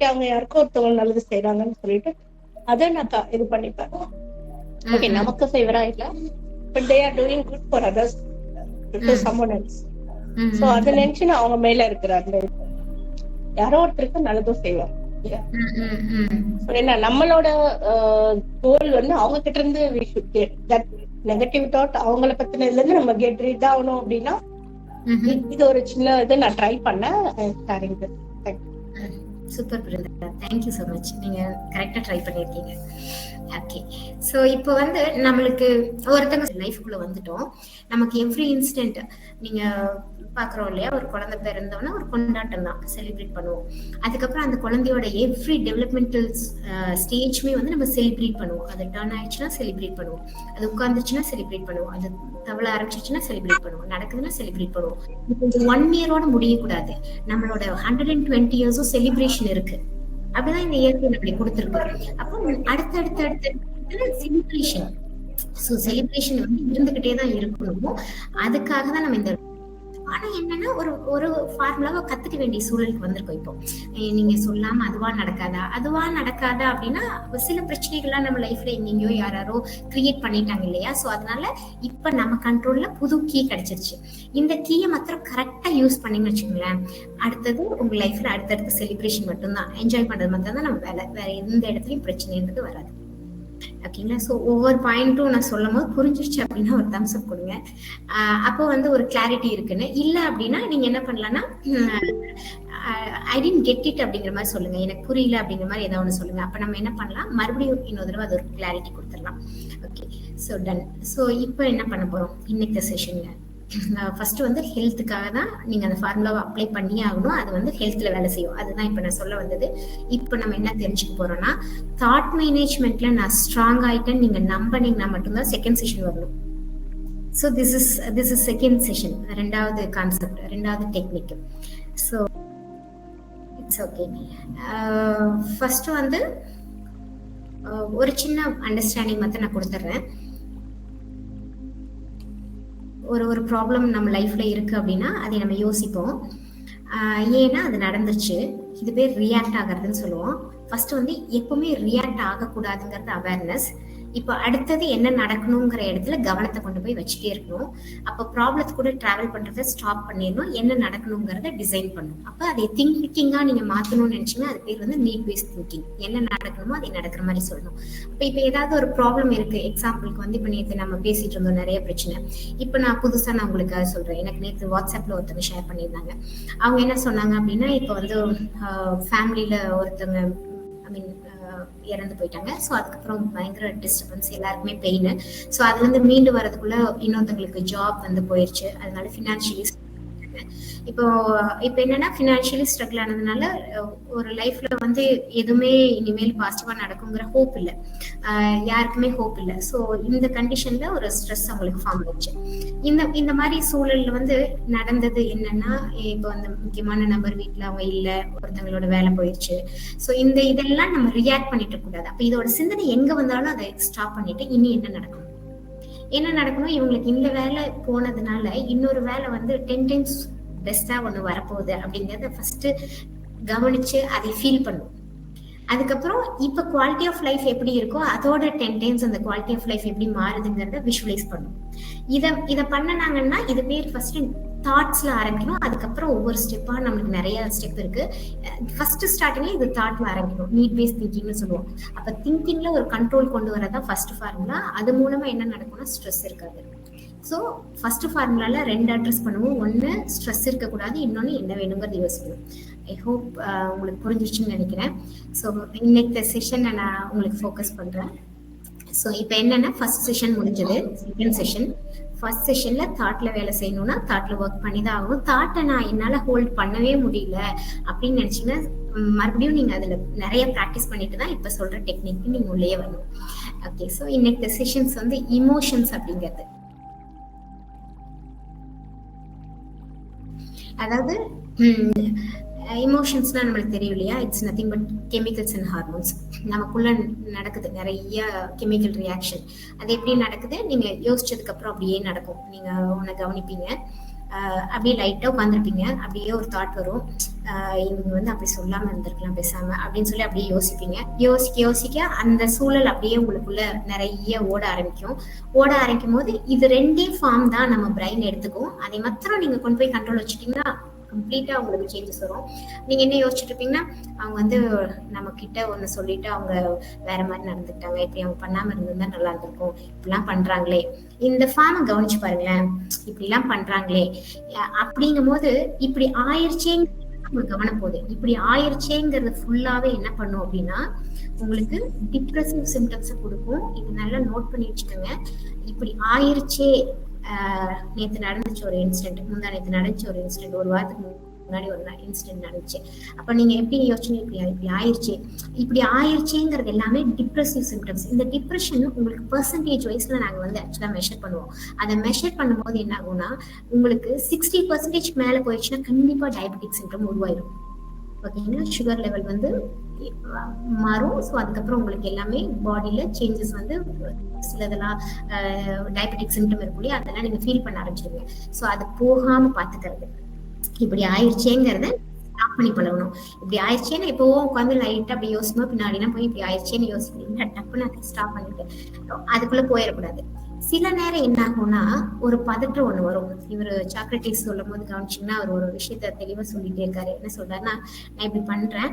அவங்க யாருக்கும் ஒருத்தவங்க நல்லது செய்யறாங்கன்னு சொல்லிட்டு அதை நான் இது பண்ணிப்பேன். ஓகே, நமக்கு ஃபேவரா இல்ல, but they are doing good for others to someone else. So அதை நினைச்சு நான் அவங்க மேல இருக்கிறாங்க, யாரோ ஒருத்தருக்கு நல்லதும் செய்வாங்க. ஏன்னா நம்மளோட கோல் வந்து அவங்க கிட்ட இருந்து we should get that negative thought, அவங்கள பத்தினதுல இருந்து நம்ம கெட் ரீட் ஆகணும். அப்படின்னா இது ஒரு சின்ன இது நான் ட்ரை பண்ணேன். Super Brinda, thank you so much. நீங்க கரெக்டா ட்ரை பண்ணிருக்கீங்க. ஓகே, ஸோ இப்போ வந்து நம்மளுக்கு ஒருத்தங்க லைஃப்குள்ள வந்துட்டோம், நமக்கு எவ்ரி இன்ஸ்டன்ட் நீங்க பாக்குறோம் இல்லையா, ஒரு குழந்தை பிறந்தோன்னா ஒரு கொண்டாட்டம் தான், செலிப்ரேட் பண்ணுவோம். அதுக்கப்புறம் அந்த குழந்தையோட எவ்ரி டெவலப்மெண்டல் ஸ்டேஜ்மே வந்து நம்ம செலிப்ரேட் பண்ணுவோம். அது டர்ன் ஆயிடுச்சுன்னா செலிப்ரேட் பண்ணுவோம், அது உட்காந்துச்சுன்னா செலிப்ரேட் பண்ணுவோம், அது தவளை ஆரம்பிச்சிச்சுன்னா செலிப்ரேட் பண்ணுவோம், நடக்குதுன்னா செலிப்ரேட் பண்ணுவோம். இப்போ 1 இயரோட முடியக்கூடாது, நம்மளோட 120 இயர்ஸும் செலிப்ரேஷன் இருக்கு. அப்படிதான் இந்த இயற்கை நம்மளை கொடுத்துருக்கு. அப்போ அடுத்த செலிப்ரேஷன், ஸோ செலிப்ரேஷன் வந்து இருந்துகிட்டே தான் இருக்கணும். அதுக்காக தான் நம்ம இந்த, ஆனா என்னன்னா ஒரு ஃபார்முலாவை கத்துக்க வேண்டிய சூழலுக்கு வந்திருக்கோம். இப்போ நீங்க சொல்லாம அதுவா நடக்காதா அப்படின்னா சில பிரச்சனைகள்லாம் நம்ம லைஃப்ல எங்கெங்கயோ யாரோ கிரியேட் பண்ணிட்டாங்க இல்லையா. ஸோ அதனால இப்ப நம்ம கண்ட்ரோல்ல புது கீ கிடைச்சிருச்சு. இந்த கீயை மாத்திரம் கரெக்டா யூஸ் பண்ணீங்கன்னு வச்சுக்கோங்களேன், அடுத்தது உங்க லைஃப்ல அடுத்தடுத்து செலிப்ரேஷன் மட்டும்தான், என்ஜாய் பண்றது மட்டும் தான் நம்ம வேலை, வேற எந்த இடத்துலயும் பிரச்சனைன்றது வராது. ஓகேங்களா. ஸோ ஒவ்வொரு பாயிண்ட்டும் நான் சொல்லும் போது புரிஞ்சிருச்சு அப்படின்னா ஒரு தம்ஸ் அப் கொடுங்க. அப்போ வந்து ஒரு கிளாரிட்டி இருக்குன்னு. இல்லை அப்படின்னா நீங்க என்ன பண்ணலாம்னா ஐ டிடன்ட் கெட் இட் அப்படிங்கிற மாதிரி சொல்லுங்க, எனக்கு புரியல அப்படிங்கிற மாதிரி ஏதாவது ஒன்று சொல்லுங்க. அப்போ நம்ம என்ன பண்ணலாம், மறுபடியும் இன்னொரு தடவை அது ஒரு கிளாரிட்டி கொடுத்துடலாம். Okay, so ton. ஸோ இப்போ என்ன பண்ண போறோம் இன்னைக்கு செஷன்ல, ஃபர்ஸ்ட் வந்து ஹெல்த்துக்காக தான் நீங்க அந்த ஃபார்முலாவை அப்ளை பண்ணி ஆகணும். அது வந்து ஹெல்த்ல வேலை செய்யும். அதுதான் இப்ப நான் சொல்ல வந்தது. இப்ப நம்ம என்ன தெரிஞ்சுக்க போறோம்னா, தாட் மேனேஜ்மெண்ட்ல நான் ஸ்ட்ராங் ஆயிட்டேன் நீங்க நம்பினீங்கன்னா மட்டும்தான் செகண்ட் செஷன் வரணும். So this is second session, ரெண்டாவது கான்செப்ட், ரெண்டாவது technique. So it's okay. First வந்து ஒரு சின்ன அண்டர்ஸ்டாண்டிங் மட்டும் நான் கொடுத்துட்றேன். ஒரு ப்ராப்ளம் நம்ம லைஃப்ல இருக்கு அப்படின்னா அதை நம்ம யோசிப்போம், ஏன்னா அது நடந்துச்சு, இது பேர் ரியாக்ட் ஆகிறதுன்னு சொல்லுவோம். ஃபர்ஸ்ட் வந்து எப்பவுமே ரியாக்ட் ஆகக்கூடாதுங்கிறது அவேர்னஸ். இப்போ அடுத்தது என்ன நடக்கணுங்கிற இடத்துல கவனத்தை கொண்டு போய் வச்சுட்டே இருக்கணும். அப்போ ப்ராப்ளத்தை கூட டிராவல் பண்றதை ஸ்டாப் பண்ணிடணும், என்ன நடக்கணுங்கிறத டிசைன் பண்ணணும். அப்போ அதை திங்கிங்கா நீங்க மாத்தணும்னு நினைச்சீங்கன்னா அது பேர் வந்து நீட் பேஸ்ட் திங்கிங். என்ன நடக்கணுமோ அதை நடக்கிற மாதிரி சொல்லணும். இப்போ ஏதாவது ஒரு ப்ராப்ளம் இருக்கு, எக்ஸாம்பிளுக்கு வந்து இப்போ நேற்று நம்ம பேசிட்டு இருந்தோம் நிறைய பிரச்சனை. இப்போ நான் புதுசா நான் உங்களுக்காக சொல்றேன். எனக்கு நேற்று வாட்ஸ்அப்ல ஒருத்தவங்க ஷேர் பண்ணியிருந்தாங்க. அவங்க என்ன சொன்னாங்க அப்படின்னா, இப்போ வந்து ஃபேமிலியில ஒருத்தவங்க ஐ மீன் இறந்து போயிட்டாங்க. ஸோ அதுக்கப்புறம் பயங்கர டிஸ்டர்பன்ஸ், எல்லாருக்குமே பெயின். ஸோ அதுல இருந்து மீண்டு வரதுக்குள்ள இன்னொருத்தவங்களுக்கு ஜாப் வந்து போயிடுச்சு, அதனால ஃபினான்ஷியலி இப்போ என்னன்னா ஃபினான்ஷியலி ஸ்ட்ரகிள் ஆனதுனால ஒரு லைஃப்ல வந்து எதுவுமே இனிமேல் பாசிட்டிவா நடக்குங்கிற ஹோப் இல்லை, யாருக்குமே ஹோப் இல்லை. ஸோ இந்த கண்டிஷன்ல ஒரு ஸ்ட்ரெஸ் அவங்களுக்கு ஃபார்ம் ஆயிடுச்சு. இந்த மாதிரி சூழல்ல வந்து நடந்தது என்னன்னா, இப்போ அந்த முக்கியமான நபர் வீட்டுல அவங்க இல்லை, ஒருத்தவங்களோட வேலை போயிடுச்சு. ஸோ இதெல்லாம் நம்ம ரியாக்ட் பண்ணிட்டு கூடாது. அப்ப இதோட சிந்தனை எங்க வந்தாலும் அதை ஸ்டாப் பண்ணிட்டு இனி என்ன நடக்கணும், இவங்களுக்கு இந்த வேலை போனதுனால இன்னொரு வேலை வந்து 10 times பெஸ்டா ஒண்ணு வரப்போகுது அப்படிங்கறத ஃபர்ஸ்ட் கவனிச்சு அதை ஃபீல் பண்ணும். அதுக்கப்புறம் இப்ப குவாலிட்டி ஆஃப் லைஃப் எப்படி இருக்கோ அதோட 10 times அந்த குவாலிட்டி ஆஃப் லைஃப் எப்படி மாறுதுங்கிறத விஷுவலைஸ் பண்ணும். இத பண்ணனாங்கன்னா இது பேர் ஃபர்ஸ்ட் தாட்ஸ்ல ஆரம்பிக்கணும். அதுக்கப்புறம் ஒவ்வொரு ஸ்டெப்பா நம்மளுக்கு நிறைய ஸ்டெப் இருக்கு. ஃபர்ஸ்ட் ஸ்டார்டிங்ல இது தாட்ல ஆரம்பிக்கணும், நீட் பேஸ்ட் திங்கிங்னு சொல்லுவோம். அப்ப திங்கிங்ல ஒரு கண்ட்ரோல் கொண்டு வரதா ஃபர்ஸ்ட் ஃபார்முலா. அது மூலமா என்ன நடக்கும்னா ஸ்ட்ரெஸ் இருக்காது. ஸோ ஃபர்ஸ்ட் ஃபார்முலால 2 அட்ரஸ் பண்ணுவோம். ஒன்னு ஸ்ட்ரெஸ் இருக்கக்கூடாது, இன்னொன்னு என்ன வேணுங்கிறது யோசிக்கணும். ஐ ஹோப் உங்களுக்கு புரிஞ்சிருச்சுன்னு நினைக்கிறேன். ஸோ இன்னைக்கு செஷனை நான் உங்களுக்கு ஃபோக்கஸ் பண்றேன். ஸோ இப்போ என்னன்னா ஃபர்ஸ்ட் செஷன் முடிஞ்சது, செகண்ட் செஷன். ஃபர்ஸ்ட் செஷன்ல தாட்ல வேலை செய்யணும்னா தாட்ல ஒர்க் பண்ணி தான் ஆகணும். தாட்டை நான் என்னால ஹோல்ட் பண்ணவே முடியல அப்படின்னு நினைச்சீங்கன்னா மறுபடியும் நீங்க அதுல நிறைய ப்ராக்டிஸ் பண்ணிட்டு தான் இப்ப சொல்ற டெக்னிக் நீங்க உள்ளே வரணும். ஓகே, ஸோ இன்னைக்கு செஷன்ஸ் வந்து இமோஷன்ஸ் அப்படிங்கிறது, அதாவது இமோஷன்ஸ்னா நம்மளுக்கு தெரியும் இல்லையா, it's nothing but chemicals and hormones. நமக்குள்ள நடக்குது நிறைய கெமிக்கல் ரியாக்ஷன். அது எப்படி நடக்குது, நீங்க யோசிச்சதுக்கு அப்புறம் அப்படியே நடக்கும். நீங்க உன்னை கவனிப்பீங்க, அப்படியே லைட்டா உட்காந்துருப்பீங்க, அப்படியே ஒரு தாட் வரும், இவங்க வந்து அப்படி சொல்லாம இருந்திருக்கலாம் பேசாம அப்படின்னு சொல்லி அப்படியே யோசிப்பீங்க. யோசிக்க யோசிக்க அந்த சூழல் அப்படியே உங்களுக்குள்ள நிறைய ஓட ஆரம்பிக்கும் போது இது 2 ஃபார்ம் தான் நம்ம பிரெயின் எடுத்துக்கும். அதை மாத்திரம் நீங்க கொண்டு போய் கண்ட்ரோல் வச்சுட்டீங்கன்னா கம்ப்ளீட்டா உங்களுக்கு சேஞ்சஸ் வரும். நீங்க என்ன யோசிச்சுட்டு இருப்பீங்கன்னா, அவங்க வந்து நம்ம கிட்ட ஒண்ணு சொல்லிட்டு அவங்க வேற மாதிரி நடந்துட்டாங்க, இப்படி அவங்க பண்ணாம இருந்திருந்தா நல்லா இருந்திருக்கும், இப்படிலாம் பண்றாங்களே, இந்த ஃபார்மை கவனிச்சு பாருங்களேன், இப்படி எல்லாம் பண்றாங்களே அப்படிங்கும் போது இப்படி ஆயிடுச்சேங்க உங்களுக்கு கவனம் போகுது. இப்படி ஆயிடுச்சேங்கிறது ஃபுல்லாவே என்ன பண்ணும் அப்படின்னா உங்களுக்கு டிப்ரெசிவ் சிம்டம்ஸ் கொடுக்கும். இது நல்லா நோட் பண்ணி வச்சுக்கோங்க. இப்படி ஆயிருச்சே, நேற்று நடந்துச்சு ஒரு இன்சிடென்ட், முந்தா நேற்று நடந்துச்சு ஒரு இன்சிடென்ட், ஒரு வாரத்துக்கு முன்னாடி ஒரு இன்சிடென்ட் நடந்துச்சு. அப்ப நீங்க எப்படி யோசிச்சு இப்படி ஆயிருச்சு, இப்படி ஆயிருச்சேங்கிறது எல்லாமே டிப்ரெசிவ் சிம்டம்ஸ். இந்த டிப்ரெஷன் உங்களுக்கு பெர்சன்டேஜ் வைஸ்ல நாங்க வந்து ஆக்சுவலா மெஷர் பண்ணுவோம். அதை மெஷர் பண்ணும்போது என்ன ஆகும்னா உங்களுக்கு 60% மேல போயிடுச்சுன்னா கண்டிப்பா டயபெட்டிக் சிம்டம் உருவாயிடும். ஓகேங்களா, சுகர் லெவல் வந்து மாறும். ஸோ அதுக்கப்புறம் உங்களுக்கு எல்லாமே பாடியில சேஞ்சஸ் வந்து சிலதெல்லாம் டயபெட்டிக் சிம்டம் இருக்குள்ளே அதெல்லாம் நீங்க ஃபீல் பண்ண ஆரம்பிச்சிருங்க. ஸோ அது போகாம பாத்துக்கிறது, இப்படி ஆயிடுச்சேங்கிறத ஸ்டாப் பண்ணி பழகணும். இப்படி ஆயிடுச்சேன்னு இப்போ உட்காந்து லைட்டா அப்படி யோசிக்கணும், பின்னாடினா போய் இப்படி ஆயிடுச்சேன்னு யோசிக்கிறீங்க, டப்புன்னு அதை ஸ்டாப் பண்ணிட்டு அதுக்குள்ள போயிடக்கூடாது. சில நேரம் என்ன ஆகும்னா ஒரு பதற்றம் ஒண்ணு வரும். இவர் சாக்ரட்டிஸ் சொல்லும் போது கவனிச்சிங்கன்னா அவர் ஒரு விஷயத்த தெளிவா சொல்லிட்டே இருக்காரு. என்ன சொல்றாருன்னா, நான் இப்படி பண்றேன்,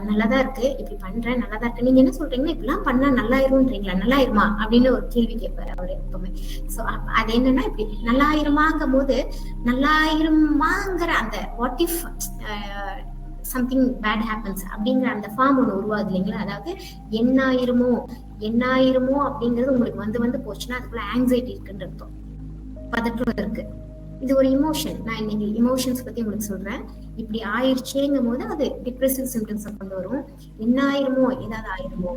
நல்லாதான் இருக்கு, இப்படி பண்றேன் நல்லாதான் இருக்கு, நீங்க என்ன சொல்றீங்கன்னா இப்படிலாம் பண்ணா நல்லாயிரும்ன்றீங்களா, நல்லாயிருமா அப்படின்னு ஒரு கேள்வி கேட்பாரு அவரு எப்பவுமே. சோ அது என்னன்னா இப்படி நல்லாயிருமாங்கும் போது நல்லாயிருமாங்கிற அந்த what if something bad happens அப்படிங்கிற அந்த ஃபார்ம் ஒண்ணு உருவாது இல்லைங்களா. அதாவது என்னாயிருமோ அப்படிங்கிறது உங்களுக்கு வந்து போச்சுன்னா அதுக்குள்ள ஆங்ஸைட்டி இருக்குன்னு அர்த்தம், பதற்றம் இருக்கு. இது ஒரு இமோஷன். நான் இன்னைக்கு இமோஷன்ஸ் பத்தி உங்களுக்கு சொல்றேன். இப்படி ஆயிடுச்சேங்கும் போது அது டிப்ரெசிவ் சிம்டம்ஸ் கொண்டு வரும். என்ன ஆயிருமோ, ஏதாவது ஆயிருமோ,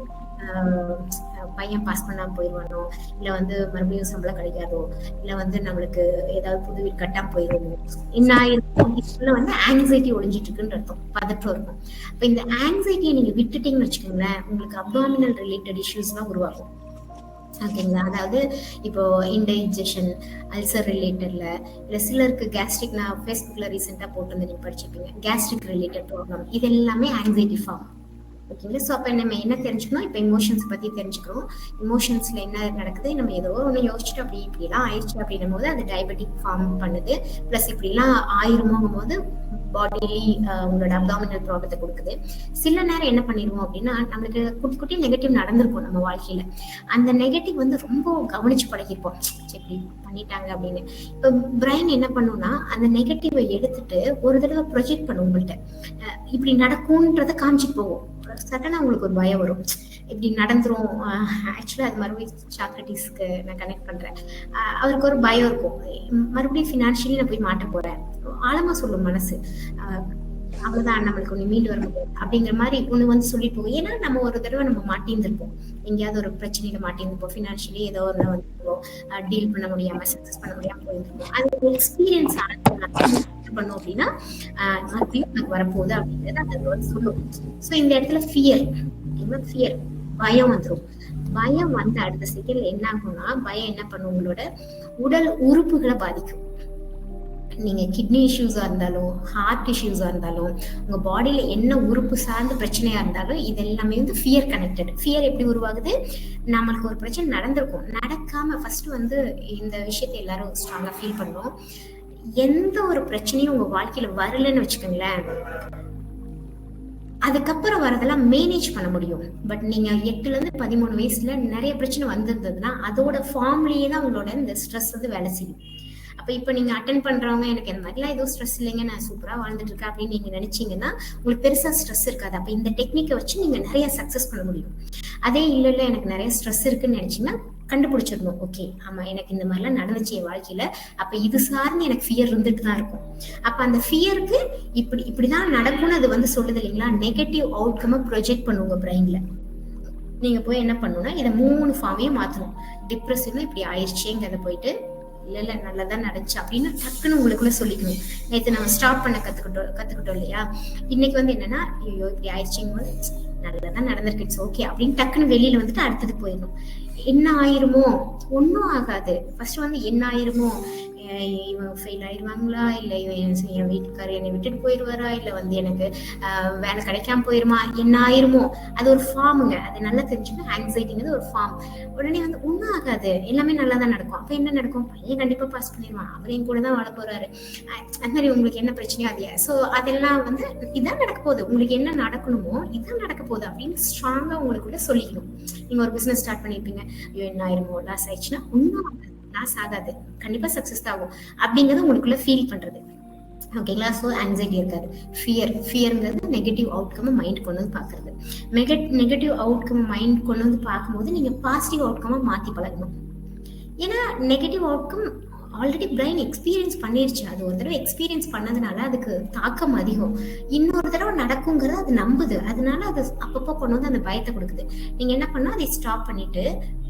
பையன் பாஸ் பண்ணாம போயிடுவானோ, இல்ல வந்து மறுபடியும் சம்பளம் கிடைக்காதோ, இல்ல வந்து நம்மளுக்கு ஏதாவது புது வீடு கட்டாம போயிடுவோமோ, என்ன ஆயிருமோ, இதுல வந்து ஆங்ஸைட்டி ஒழிஞ்சிட்டு இருக்குன்னு அர்த்தம், பதற்றம் இருக்கும். இப்ப இந்த ஆங்ஸைட்டியை நீங்க விட்டுட்டீங்கன்னு வச்சுக்கோங்களேன், உங்களுக்கு அப்டாமினல் ரிலேட்டட் இஷ்யூஸ் தான் உருவாகும். ஓகேங்களா, அதாவது இப்போ இன்டைஜஷன், அல்சர் ரிலேட்டட்ல, இல்ல சிலருக்கு கேஸ்ட்ரிக், நான் ஃபேஸ்புக்ல ரீசெண்டா போட்டு வந்து நீங்க படிச்சிருப்பீங்க, கேஸ்ட்ரிக் ரிலேட்டட் ப்ராப்ளம், இது எல்லாமே ஆங்ஸைட்டி ஃபார்ம். ஓகேங்களா, ஸோ அப்போ நம்ம என்ன தெரிஞ்சுக்கணும், இப்போ இமோஷன்ஸ் பத்தி தெரிஞ்சுக்கிறோம். இமோஷன்ஸ்ல என்ன நடக்குது, நம்ம ஏதோ ஒன்று யோசிச்சுட்டு அப்படி இப்படிலாம் ஆயிடுச்சு அப்படின்னும் போது அது டயபெட்டிக் ஃபார்ம் பண்ணுது. பிளஸ் இப்படிலாம் ஆயிருமோங்கும் போது பாடிலி உங்களோட அப்டாமினல் ப்ராப்ளத்தை கொடுக்குது. சில நேரம் என்ன பண்ணிடுவோம் அப்படின்னா, நம்மளுக்கு குட்டி குட்டி நெகட்டிவ் நடந்திருக்கும் நம்ம வாழ்க்கையில, அந்த நெகட்டிவ் வந்து ரொம்ப கவனிச்சு பழகிருப்போம், இப்படி பண்ணிட்டாங்க அப்படின்னு. இப்போ பிரெயின் என்ன பண்ணும்னா அந்த நெகட்டிவை எடுத்துட்டு ஒரு தடவை ப்ரொஜெக்ட் பண்ணும் உங்கள்கிட்ட, இப்படி நடக்கும்ன்றத காமிச்சிட்டு போவோம். சடனா உங்களுக்கு ஒரு பயம் வரும், இப்படி நடந்துரும். ஆக்சுவலா அது மறுபடியும் சாக்ரட்டிஸ்க்கு நான் கனெக்ட் பண்றேன். அவருக்கு ஒரு பயம் இருக்கும், மறுபடியும் ஃபினான்ஷியலி நான் போய் மாட்ட போறேன், ஆழமா சொல்லும் மனசு, அவ்வளவுதான் நம்மளுக்கு ஒண்ணு மீண்டு வர முடியாது அப்படிங்கிற மாதிரி ஒண்ணு வந்து சொல்லிட்டு போகும். ஏன்னா நம்ம ஒரு தடவை நம்ம மாட்டியிருந்திருப்போம், எங்கேயாவது ஒரு பிரச்சனையில மாட்டியிருந்திருப்போம், ஃபினான்ஷியலி ஏதோ ஒன்று வந்து டீல் பண்ண முடியாம, சக்சஸ் பண்ண முடியாம போயிருந்திருப்போம். அது எக்ஸ்பீரியன்ஸ் பண்ணோம் அப்படின்னா மறுபடியும் எனக்கு வரப்போகுது அப்படிங்கிறது அந்த வந்து சொல்லும். ஸோ இந்த இடத்துல ஃபியர், பயம் வந்துடும். பயம் வந்து அடுத்த செகண்ட்ல என்ன ஆகும்னா, பயம் என்ன பண்ணும், உங்களோட உடல் உறுப்புகளை பாதிக்கும். நீங்க கிட்னி இஷ்யூஸா இருந்தாலும், ஹார்ட் இஷ்யூஸா இருந்தாலும், உங்க பாடியில என்ன உறுப்பு சார்ந்த பிரச்சனையா இருந்தாலும், இது எல்லாமே வந்து ஃபியர் கனெக்டட். ஃபியர் எப்படி உருவாகுது, நம்மளுக்கு ஒரு பிரச்சனை நடந்திருக்கும், நடக்காம ஃபர்ஸ்ட் வந்து இந்த விஷயத்தை எல்லாரும் ஸ்ட்ராங்கா ஃபீல் பண்ணோம். எந்த ஒரு பிரச்சனையும் உங்க வாழ்க்கையில வரலன்னு வச்சுக்கோங்களேன், அதுக்கப்புறம் வரதெல்லாம் மேனேஜ் பண்ண முடியும். பட் நீங்க 8ல இருந்து 13 வயசுல நிறைய பிரச்சனை வந்திருந்ததுன்னா அதோட ஃபார்ம்லயே தான் உங்களோட இந்த ஸ்ட்ரெஸ் வந்து வேலை செய்யும். அப்ப இப்ப நீங்க அட்டென்ட் பண்றவங்க, எனக்கு இந்த மாதிரிலாம் எதுவும் ஸ்ட்ரெஸ் இல்லைங்க, நான் சூப்பரா வாழ்ந்துட்டு இருக்கேன் அப்படின்னு நீங்க நினைச்சீங்கன்னா உங்களுக்கு பெருசா ஸ்ட்ரெஸ் இருக்காது. அப்ப இந்த டெக்னிக்கை வச்சு நீங்க நிறைய சக்சஸ் பண்ண முடியும். அதே இல்ல எனக்கு நிறைய ஸ்ட்ரெஸ் இருக்குன்னு நினைச்சீங்கன்னா கண்டுபிடிச்சிடணும், ஓகே ஆமா எனக்கு இந்த மாதிரிலாம் நடந்துச்சு என் வாழ்க்கையில, அப்ப இது சார்ந்து எனக்கு ஃபியர் இருந்துட்டு தான் இருக்கும். அப்ப அந்த ஃபியருக்கு இப்படிதான் நடக்கும்னு அது வந்து சொல்லுது இல்லைங்களா, நெகட்டிவ் அவுட்கம் ப்ரொஜெக்ட் பண்ணுங்க பிரெயின்ல. நீங்க போய் என்ன பண்ணணும்னா இதை 3 ஃபார்மையும் மாத்தணும். டிப்ரெசிவ்ல இப்படி ஆயிடுச்சேங்கிறத போயிட்டு இல்ல நல்லதான் நடந்துச்சு அப்படின்னு டக்குன்னு உங்களுக்குள்ள சொல்லிக்கணும். நேற்று நம்ம ஸ்டாப் பண்ண கத்துக்கிட்டோம் இல்லையா, இன்னைக்கு வந்து என்னன்னா, ஐயோ இப்படி ஆயிடுச்சுங்க போது நல்லதான் நடந்திருக்கு, இட்ஸ் ஓகே அப்படின்னு டக்குன்னு வெளியில வந்துட்டு அடுத்தது போயிடணும். என்ன ஆயிருமோ, ஒன்னும் ஆகாது. ஃபர்ஸ்ட் வந்து என்ன ஆயிருமோ, இவன் ஃபெயில் ஆயிடுவாங்களா, இல்லை என் வீட்டுக்காரர் என்னை விட்டுட்டு போயிடுவாரா, இல்லை வந்து எனக்கு வேலை கிடைக்காம போயிருமா, என்ன ஆயிருமோ. அது ஒரு ஃபார்முங்க. அது நல்லா தெரிஞ்சுக்கணும். ஆங்ஸைட்டிங்கிறது ஒரு ஃபார்ம். உடனே வந்து ஒன்றும் ஆகாது, எல்லாமே நல்லா தான் நடக்கும். அப்போ என்ன நடக்கும்? பையன் கண்டிப்பாக பாஸ் பண்ணிடுவான், அவர் என் கூட தான் வாழ போறாரு, அந்த மாதிரி உங்களுக்கு என்ன பிரச்சனையோ அது. ஸோ அதெல்லாம் வந்து இதான் நடக்க போகுது, உங்களுக்கு என்ன நடக்கணுமோ இதான் நடக்க போகுது அப்படின்னு ஸ்ட்ராங்கா உங்களுக்குள்ள சொல்லிக்கணும். நீங்க ஒரு பிசினஸ் ஸ்டார்ட் பண்ணிருப்பீங்க, ஐயோ என்ன ஆயிருமோ, லாஸ் ஆயிடுச்சுன்னா ஒன்றும் லாஸ் ஆகாது, கண்டிப்பா சக்சஸ் ஆகும் அப்படிங்கறது உங்களுக்குள்ள ஃபீல் பண்றது. ஓகேங்களா? ஸோ ஆங்ஸைட்டி இருக்காது. ஃபியர்ங்கிறது நெகட்டிவ் அவுட்கம் மைண்ட் கொண்டு வந்து பாக்குறது. நெகட்டிவ் அவுட்கம் மைண்ட் கொண்டு வந்து பார்க்கும்போது நீங்க பாசிட்டிவ் அவுட்கமா மாத்தி பழகணும். ஏன்னா negative outcome already brain experience பண்ணிருச்சு. அது ஒரு தடவை எக்ஸ்பீரியன்ஸ் பண்ணதுனால அதுக்கு தாக்கம் அதிகம். இன்னொரு தடவை நடக்குங்கிறது அது நம்புது, அதனால அது அப்பப்போ கொண்டு வந்து அந்த பயத்தை கொடுக்குது. நீங்க என்ன பண்ணா அதை ஸ்டாப் பண்ணிட்டு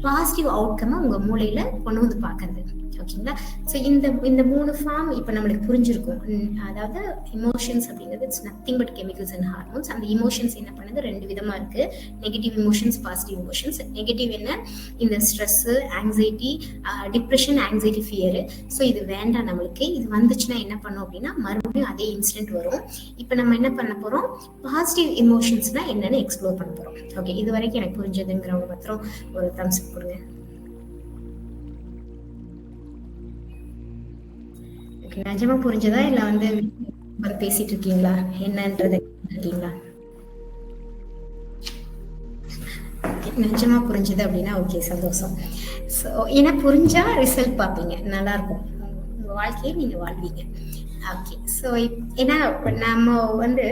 பாசிட்டிவ் அவுட்கம் உங்க மூளையில கொண்டு வந்து பாக்குறது. ஓகேங்களா? ஸோ இந்த 3 ஃபார்ம் இப்போ நம்மளுக்கு புரிஞ்சிருக்கும். அதாவது இமோஷன்ஸ் அப்படிங்கிறது it's nothing but chemicals and hormones. அந்த இமோஷன்ஸ் என்ன பண்ணுது, 2 விதமா இருக்கு. Negative emotions, positive emotions. Negative என்ன, இந்த stress, anxiety, depression, anxiety, fear. So இது வேண்டாம் நம்மளுக்கு. இது வந்துச்சுன்னா என்ன பண்ணோம் அப்படின்னா மறுபடியும் அதே இன்சிடென்ட் வரும். இப்போ நம்ம என்ன பண்ண போறோம், பாசிட்டிவ் இமோஷன்ஸ்னா என்னன்னு எக்ஸ்ப்ளோர் பண்ண போறோம். ஓகே, இது வரைக்கும் எனக்கு புரிஞ்சதுங்கிறவங்க மாத்திரம் ஒரு தம்ஸ் அப் கொடுங்க. நிஜமா புரிஞ்சதா இல்ல வந்து பேசிட்டு இருக்கீங்களா, என்னன்றது இருக்கீங்களா? நிஜமா புரிஞ்சது அப்படின்னா ஓகே, சந்தோஷம். ஸோ ஏன்னா புரிஞ்சா ரிசல்ட் பார்ப்பீங்க, நல்லா இருக்கும், உங்க வாழ்க்கையை நீங்க வாழ்வீங்க. ஓகே, ஸோ ஏன்னா நம்ம வந்து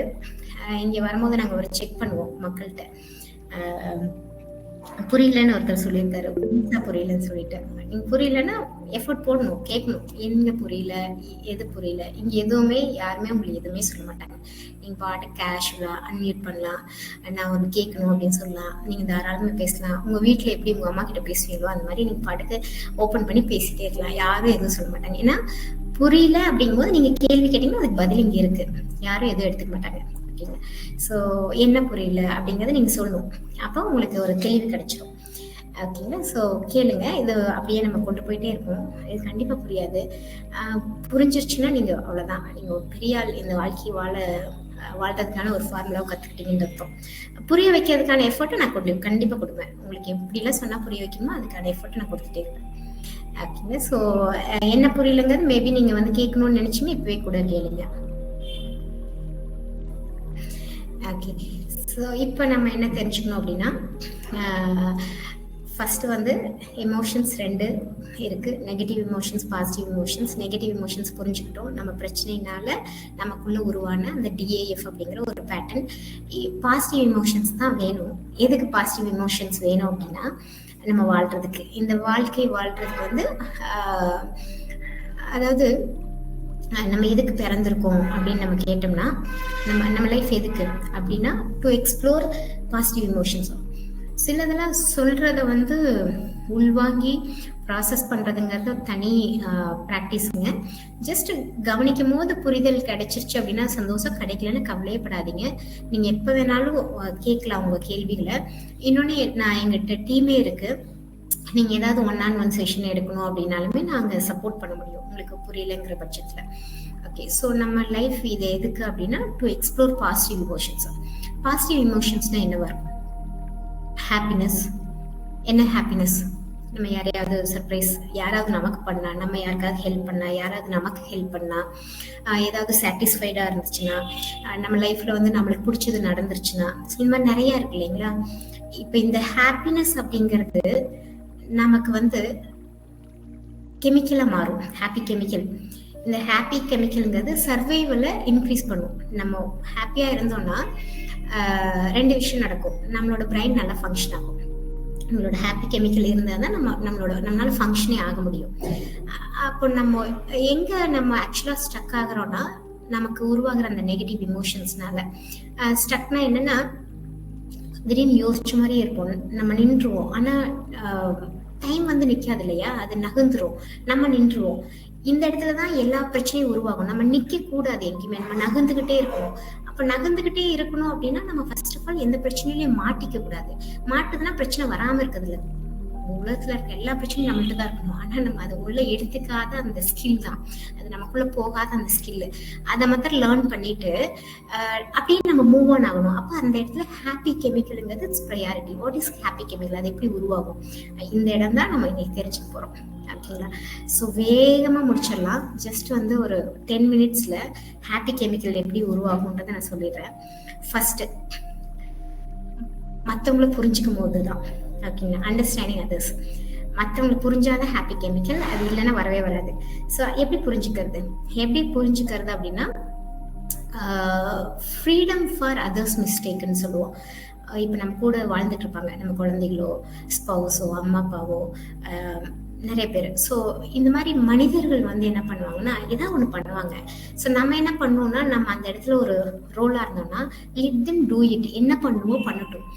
இங்க வரும்போது நாங்க ஒரு செக் பண்ணுவோம் மக்கள்கிட்ட. புரியலன்னு ஒருத்தர் சொல்லியிருக்காரு, புரியலன்னு சொல்லிட்டு. நீங்க புரியலன்னா எஃபர்ட் போடணும், கேட்கணும், எங்க புரியல, எது புரியல. இங்க எதுவுமே யாருமே உங்களுக்கு எதுவுமே சொல்ல மாட்டாங்க. நீங்க பாட்டு கேஷுவலா அன்மியூட் பண்ணலாம், நான் வந்து கேட்கணும் அப்படின்னு சொல்லலாம், நீங்க தாராளமா பேசலாம். உங்க வீட்டுல எப்படி உங்க அம்மா கிட்ட பேசுவீங்களோ அந்த மாதிரி நீங்க பாட்டுக்கு ஓப்பன் பண்ணி பேசிட்டே இருக்கலாம், யாரும் எதுவும் சொல்ல மாட்டாங்க. ஏன்னா புரியல அப்படிங்கும்போது நீங்க கேள்வி கேட்டீங்கன்னா அதுக்கு பதில் இங்க இருக்கு, யாரும் எதுவும் எடுத்துக்க மாட்டாங்க. ஸோ என்ன புரியல அப்படிங்கறத நீங்க சொல்லணும், அப்போ உங்களுக்கு ஒரு தெளிவு கிடைச்சிடும். ஓகேங்களா? ஸோ கேளுங்க, இது அப்படியே நம்ம கொண்டு போயிட்டே இருப்போம். இது கண்டிப்பா புரியாது. புரிஞ்சிருச்சுன்னா நீங்க அவ்வளவுதான், நீங்க ஒரு பெரிய ஆள், இந்த வாழ்க்கையை வாழ்றதுக்கான ஒரு ஃபார்முலாவை கத்துக்கிட்டீங்கன்னு அர்த்தம். புரிய வைக்கிறதுக்கான எஃபர்ட்டை நான் கண்டிப்பா கொடுப்பேன். உங்களுக்கு எப்படிலாம் சொன்னா புரிய வைக்கணுமோ அதுக்கான எஃபர்ட்டை நான் கொடுத்துட்டே இருப்பேன். ஓகேங்க? ஸோ என்ன புரியலங்கிறது மேபி நீங்க வந்து கேட்கணும்னு நினைச்சீங்கன்னா இப்பவே கூட கேளுங்க. ஓகே, ஸோ இப்போ நம்ம என்ன தெரிஞ்சுக்கணும் அப்படின்னா, ஃபர்ஸ்ட் வந்து எமோஷன்ஸ் 2 இருக்கு, negative emotions, positive emotions. Negative emotions புரிஞ்சுக்கிட்டோம், நம்ம பிரச்சனைனால நமக்குள்ள உருவான அந்த DAF அப்படிங்கிற ஒரு பேட்டர்ன். பாசிட்டிவ் இமோஷன்ஸ் தான் வேணும். எதுக்கு பாசிட்டிவ் இமோஷன்ஸ் வேணும் அப்படின்னா, நம்ம வாழ்றதுக்கு, இந்த வாழ்க்கை வாழ்றதுக்கு வந்து அதாவது நம்ம எதுக்கு பிறந்திருக்கோம் அப்படின்னு நம்ம கேட்டோம்னா, நம்ம லைஃப் எதுக்கு அப்படின்னா டு எக்ஸ்ப்ளோர் பாசிட்டிவ் இமோஷன்ஸ். சிலதெல்லாம் சொல்றத வந்து உள்வாங்கி ப்ராசஸ் பண்றதுங்கிறது தனி ப்ராக்டிஸுங்க. ஜஸ்ட் கவனிக்கும் போது புரிதல் கிடைச்சிருச்சு அப்படின்னா சந்தோஷம், கிடைக்கலன்னு கவலையப்படாதீங்க. நீங்க எப்ப வேணாலும் கேட்கலாம் உங்க கேள்விகளை. இன்னொன்னு, நான் எங்கிட்ட டீமே இருக்கு, நீங்க ஏதாவது 1-on-1 செஷன் எடுக்கணும் அப்படின்னாலுமே நாங்க சப்போர்ட் பண்ண முடியும் உங்களுக்கு புரியலங்கிற பட்சத்துல. ஓகே, ஸோ நம்ம லைஃப் இது எதுக்கு அப்படின்னா to explore positive emotions. Positive இமோஷன்ஸ்னா என்னவா இருக்கும்? ஹாப்பினஸ். என்ன ஹாப்பினஸ்? நம்ம யாரையாவது சர்ப்ரைஸ், யாராவது நமக்கு பண்ணா, நம்ம யாருக்காவது ஹெல்ப் பண்ணா, யாராவது நமக்கு ஹெல்ப் பண்ணா, ஏதாவது சாட்டிஸ்ஃபைடா இருந்துச்சுன்னா, நம்ம லைஃப்ல வந்து நம்மளுக்கு பிடிச்சது நடந்துருச்சுன்னா, இந்த மாதிரி நிறைய இருக்கு இல்லைங்களா? இப்ப இந்த ஹாப்பினஸ் அப்படிங்கிறது நமக்கு வந்து கெமிக்கலா மாறும், ஹாப்பி கெமிக்கல். இந்த ஹாப்பி கெமிக்கல்ங்கிறது சர்வைவலை இன்க்ரீஸ் பண்ணும். நம்ம ஹாப்பியா இருந்தோம்னா 2 விஷயம் நடக்கும். நம்மளோட பிரெயின் நல்லா ஃபங்க்ஷன் ஆகும். நம்மளோட ஹாப்பி கெமிக்கல் இருந்தால் தான் நம்மளால ஃபங்க்ஷனே ஆக முடியும். அப்போ நம்ம ஆக்சுவலா ஸ்டக் ஆகுறோம்னா நமக்கு உருவாகிற அந்த நெகட்டிவ் இமோஷன்ஸ்னால. ஸ்டக்னா என்னன்னா, திடீர்னு யோசிச்ச மாதிரியே இருப்போம், நம்ம நின்றுவோம். ஆனா டைம் வந்து நிக்காது இல்லையா, அது நகர்ந்துரும், நம்ம நின்றுவோம். இந்த இடத்துலதான் எல்லா பிரச்சனையும் உருவாகும். நம்ம நிக்க கூடாது எங்கேயுமே, நம்ம நகர்ந்துகிட்டே இருக்கணும். அப்ப நகர்ந்துகிட்டே இருக்கணும் அப்படின்னா நம்ம ஃபர்ஸ்ட் ஆஃப் ஆல் எந்த பிரச்சனையிலயும் மாட்டிக்க கூடாது. மாட்டுதுன்னா பிரச்சனை வராம இருக்கிறதுல உலகத்துல இருக்க எல்லா பிரச்சனையும் நம்மள்ட்ட தான் இருக்கணும். ஆனா நம்ம அதை உள்ள எடுத்துக்காத அந்த ஸ்கில் தான், அது நமக்குள்ள போகாத அந்த ஸ்கில், அதை மாத்திரம் லேர்ன் பண்ணிட்டு அப்படியே நம்ம மூவ் ஆன் ஆகணும். அப்போ அந்த இடத்துல ஹாப்பி கெமிக்கல்ங்கிறது it's priority. What is happy chemical, அது எப்படி உருவாகும், இந்த இடம் தான் நம்ம இன்னைக்கு தெரிஞ்சுக்க போறோம். ஓகேங்களா? ஸோ வேகமாக முடிச்சிடலாம். ஜஸ்ட் வந்து ஒரு 10 minutesல ஹாப்பி கெமிக்கல் எப்படி உருவாகும்ன்றதை நான் சொல்லிடுறேன். ஃபர்ஸ்ட், மற்றவங்கள புரிஞ்சுக்கும் போது தான். ஓகேங்களா? Understanding others. மற்றவங்களை புரிஞ்சாத ஹாப்பி கெமிக்கல், அது இல்லைன்னா வரவே வராது. ஸோ எப்படி புரிஞ்சுக்கிறது அப்படின்னா, ஃப்ரீடம் ஃபார் அதர்ஸ் மிஸ்டேக்குன்னு சொல்லுவோம். இப்போ நம்ம கூட வாழ்ந்துட்டு இருப்பாங்க, நம்ம குழந்தைகளோ, ஸ்பௌஸோ, அம்மா அப்பாவோ, நிறைய பேர். ஸோ இந்த மாதிரி மனிதர்கள் வந்து என்ன பண்ணுவாங்கன்னா, ஏதாவது ஒன்று பண்ணுவாங்க. ஸோ நம்ம என்ன பண்ணுவோம்னா, நம்ம அந்த இடத்துல ஒரு ரோலாக இருந்தோம்னா, லெட் தெம் டூ இட், என்ன பண்ணுமோ பண்ணட்டும்.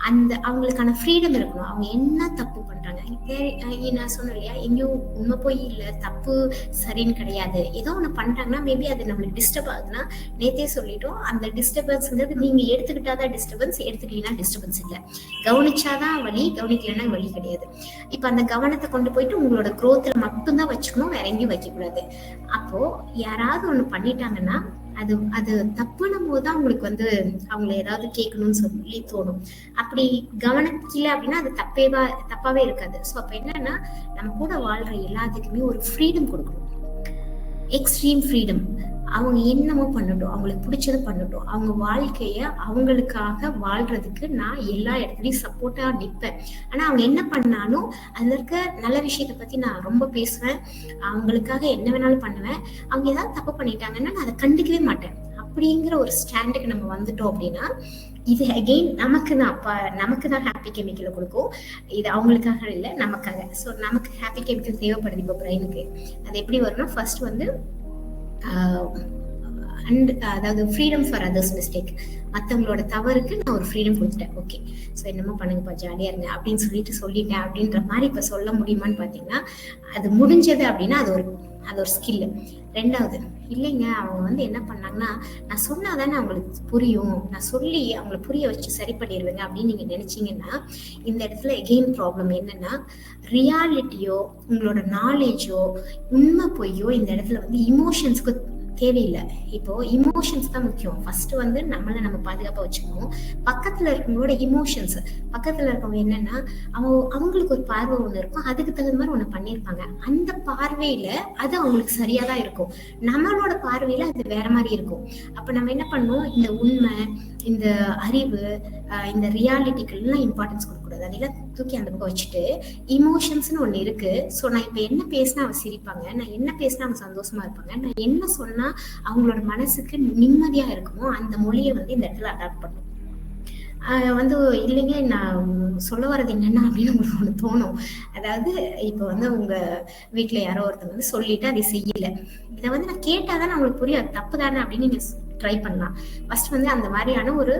அந்த அவங்களுக்கான ஃப்ரீடம் இருக்கணும். அவங்க என்ன தப்பு பண்றாங்க, நான் சொன்னேன் இல்லையா, எங்கேயும் உண்மை போய் இல்லை, தப்பு சரின்னு கிடையாது. ஏதோ ஒன்று பண்றாங்கன்னா மேபி அது நம்மளுக்கு டிஸ்டர்ப் ஆகுதுன்னா, நேத்தே சொல்லிட்டோம், அந்த டிஸ்டர்பன்ஸ்ங்கிறது நீங்க எடுத்துக்கிட்டாதான் டிஸ்டர்பன்ஸ், எடுத்துக்கலாம் டிஸ்டர்பன்ஸ் இல்லை. கவனிச்சாதான் வழி, கவனிக்கலன்னா வழி கிடையாது. இப்ப அந்த கவனத்தை கொண்டு போயிட்டு உங்களோட குரோத்ல மட்டும்தான் வச்சுக்கணும், வேற எங்கேயும் வைக்க கூடாது. அப்போ யாராவது ஒண்ணு பண்ணிட்டாங்கன்னா அது அது தப்புனும் போதுதான் உங்களுக்கு வந்து அவங்களை ஏதாவது கேட்கணும்னு சொல்லி தோணும். அப்படி கவனிக்கல அப்படின்னா அது தப்பாவே இருக்காது. ஸோ அப்ப என்னன்னா, நம்ம கூட வாழ்ற எல்லாத்துக்குமே ஒரு ஃப்ரீடம் கொடுக்கணும், எக்ஸ்ட்ரீம் ஃப்ரீடம். அவங்க என்னமோ பண்ணட்டும், அவங்களுக்கு பிடிச்சதை பண்ணட்டும், அவங்க வாழ்க்கைய அவங்களுக்காக வாழ்றதுக்கு நான் எல்லா இடத்துலயும் சப்போர்ட்டா நிற்பேன். ஆனா அவங்க என்ன பண்ணாலும் அதுல இருக்க நல்ல விஷயத்த பத்தி நான் ரொம்ப பேசுவேன், அவங்களுக்காக என்ன வேணாலும் பண்ணுவேன். அவங்க ஏதாவது தப்பு பண்ணிட்டாங்கன்னா நான் அதை கண்டுக்கவே மாட்டேன். அப்படிங்கிற ஒரு ஸ்டாண்டுக்கு நம்ம வந்துட்டோம் அப்படின்னா, இது அகெயின் நமக்கு தான் ஹாப்பி கெமிக்கலை கொடுக்கும். இது அவங்களுக்காக இல்லை, நமக்காக. ஸோ நமக்கு ஹாப்பி கெமிக்கல் தேவைப்படுது இப்போ பிரெயினுக்கு. அது எப்படி வரும்னா, ஃபர்ஸ்ட் வந்து அதாவது ஃப்ரீடம் ஃபார் அதர்ஸ் மிஸ்டேக். மற்றவங்களோட தவறுக்கு நான் ஒரு ஃப்ரீடம் கொடுத்துட்டேன். ஓகே, ஸோ என்னமோ பண்ணுங்கப்பா, ஜாலியா இருங்க அப்படின்னு சொல்லிட்டேன் அப்படின்ற மாதிரி இப்ப சொல்ல முடியுமான்னு பாத்தீங்கன்னா, அது முடிஞ்சது அப்படின்னா அது ஒரு ஸ்கில். ரெண்டாவது, இல்லைங்க அவங்க வந்து என்ன பண்ணாங்கன்னா, நான் சொன்னாதானே அவங்களுக்கு புரியும், நான் சொல்லி அவங்களை புரிய வச்சு சரி பண்ணிடுவேங்க அப்படின்னு நீங்க நினைச்சீங்கன்னா, இந்த இடத்துல எகெயின் ப்ராப்ளம் என்னன்னா, ரியாலிட்டியோ உங்களோட நாலேஜோ உண்மை பொய்யோ இந்த இடத்துல வந்து இமோஷன்ஸ்க்கு தேவையில்லை. இப்போ இமோஷன்ஸ் தான் முக்கியம். ஃபர்ஸ்ட் வந்து நம்ம பாதுகாப்பா வச்சுக்கணும். பக்கத்துல இருக்கவங்களோட இமோஷன்ஸ், பக்கத்துல இருக்கவங்க என்னன்னா, அவங்களுக்கு ஒரு பார்வை ஒண்ணு இருக்கும், அதுக்கு தகுந்த மாதிரி ஒண்ணு பண்ணிருப்பாங்க. அந்த பார்வையில அது அவங்களுக்கு சரியாதான் இருக்கும், நம்மளோட பார்வையில அது வேற மாதிரி இருக்கும். அப்ப நம்ம என்ன பண்ணணும், இந்த உண்மை, இந்த அறிவு, இந்த ரியாலிட்டிக்கு எல்லாம் இம்பார்ட்டன்ஸ் கொடுக்கக்கூடாது. அதெல்லாம் தூக்கி அந்த பக்கம் வச்சுட்டு இமோஷன்ஸ்னு ஒண்ணு இருக்கு. ஸோ நான் இப்ப என்ன பேசினா அவங்க சிரிப்பாங்க, நான் என்ன பேசினா அவங்க சந்தோஷமா இருப்பாங்க, நான் என்ன சொன்னா அவங்களோட மனசுக்கு நிம்மதியா இருக்குமோ அந்த மொழியை வந்து இந்த இடத்துல அடாப்ட் பண்ணும். வந்து இல்லைங்க நான் சொல்ல வர்றது என்னன்னா அப்படின்னு உங்களுக்கு ஒண்ணு தோணும். அதாவது இப்ப வந்து உங்க வீட்டுல யாரோ ஒருத்தர் வந்து சொல்லிட்டு அதை செய்யல, இதை வந்து நான் கேட்டாதான் அவங்களுக்கு புரியும் தப்பு தானே அப்படின்னு நீங்க ட்ரை பண்ணலாம். ஃபர்ஸ்ட் வந்து அந்த மாதிரியான ஒரு